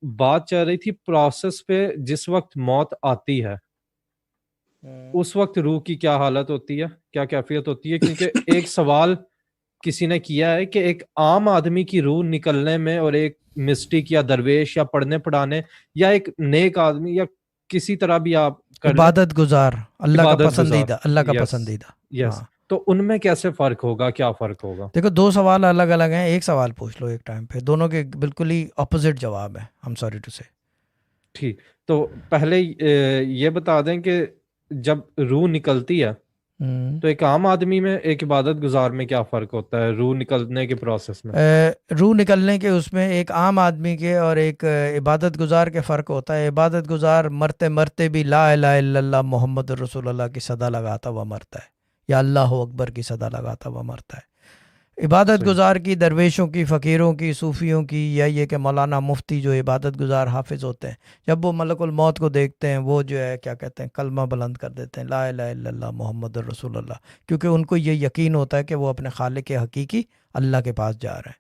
بات چل رہی تھی پروسیس پہ، جس وقت موت آتی ہے اس وقت روح کی کیا حالت ہوتی ہے، کیا کیفیت ہوتی ہے؟ کیونکہ ایک سوال کسی نے کیا ہے کہ ایک عام آدمی کی روح نکلنے میں اور ایک مسٹک یا درویش یا پڑھنے پڑھانے یا ایک نیک آدمی یا کسی طرح بھی آپ کر لیں عبادت گزار، اللہ کا عبادت گزار، پسندیدہ، اللہ کا یس پسندیدہ. یس، ہاں تو ان میں کیسے فرق ہوگا، کیا فرق ہوگا؟ دیکھو، دو سوال الگ الگ ہیں، ایک سوال پوچھ لو ایک ٹائم پہ، دونوں کے بالکل ہی اپوزٹ جواب ہے. I'm sorry to say. ٹھیک، تو پہلے یہ بتا دیں کہ جب روح نکلتی ہے تو ایک عام آدمی میں ایک عبادت گزار میں کیا فرق ہوتا ہے روح نکلنے کے پروسیس میں؟ روح نکلنے کے اس میں ایک عام آدمی کے اور ایک عبادت گزار کے فرق ہوتا ہے. عبادت گزار مرتے مرتے بھی لا الہ الا اللہ محمد رسول اللہ کی صدا لگاتا ہوا مرتا ہے، یا اللہ اکبر کی صدا لگاتا ہوا مرتا ہے. عبادت صحیح، گزار کی درویشوں کی، فقیروں کی، صوفیوں کی، یا یہ کہ مولانا مفتی جو عبادت گزار حافظ ہوتے ہیں، جب وہ ملک الموت کو دیکھتے ہیں وہ جو ہے کیا کہتے ہیں، کلمہ بلند کر دیتے ہیں، لا الہ الا اللہ محمد رسول اللہ، کیونکہ ان کو یہ یقین ہوتا ہے کہ وہ اپنے خالق حقیقی اللہ کے پاس جا رہے ہیں.